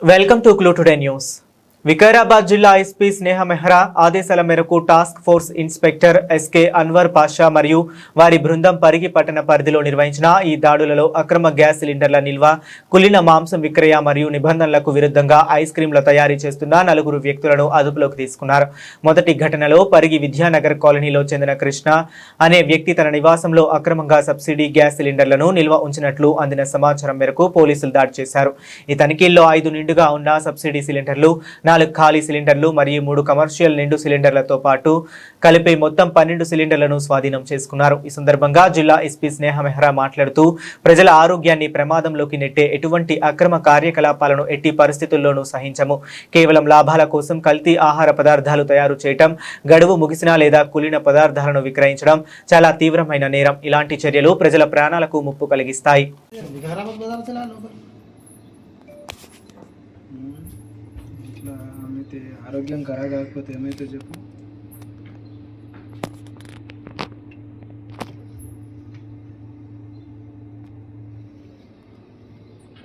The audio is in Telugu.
Welcome to Clue Today news. Vikarabad జిల్లా ఎస్పీ స్నేహ మెహ్రా ఆదేశాల మేరకు task force inspector SK Anwar Pasha మరియు వారి బృందం పరిగి పట్టణ పరిధిలో నిర్వహించిన ఈ దాడులలో అక్రమ గ్యాస్ సిలిండర్ల నిల్వ, కుళ్ళిన మాంసం విక్రయ మరియు నిబంధనలకు విరుద్ధంగా ఐస్ క్రీంల తయారీ చేస్తున్న 4 వ్యక్తులను అదుపులోకి తీసుకున్నారు. మొదటి ఘటనలో పరిగి విద్యానగర్ కాలనీలో చెందిన కృష్ణ అనే వ్యక్తి తన నివాసంలో అక్రమంగా సబ్సిడీ గ్యాస్ సిలిండర్లను నిల్వ ఉంచినట్లు అందిన సమాచారం మేరకు పోలీసులు దాడి చేశారు. ఈ తనిఖీల్లో 5 నిండుగా ఉన్న సబ్సిడీ సిలిండర్లు, 4 ఖాళీ సిలిండర్లు మరియు 3 కమర్షియల్ నిండు సిలిండర్లతో పాటు కలిపి మొత్తం 12 సిలిండర్లను స్వాధీనం చేసుకున్నారు. ఈ సందర్భంగా జిల్లా ఎస్పీ స్నేహ మెహ్రా మాట్లాడుతూ ప్రజల ఆరోగ్యాన్ని ప్రమాదంలోకి నెట్టే ఎటువంటి అక్రమ కార్యకలాపాలను ఎట్టి పరిస్థితుల్లోనూ సహించము. కేవలం లాభాల కోసం కల్తీ ఆహార పదార్థాలు తయారు చేయటం, గడువు ముగిసినా లేదా కులిన పదార్థాలను విక్రయించడం చాలా తీవ్రమైన నేరం. ఇలాంటి చర్యలు ప్రజల ప్రాణాలకు ముప్పు కలిగిస్తాయి. ఆరోగ్యం ఖరాబ్ కాకపోతే ఏమైతే చెప్పు.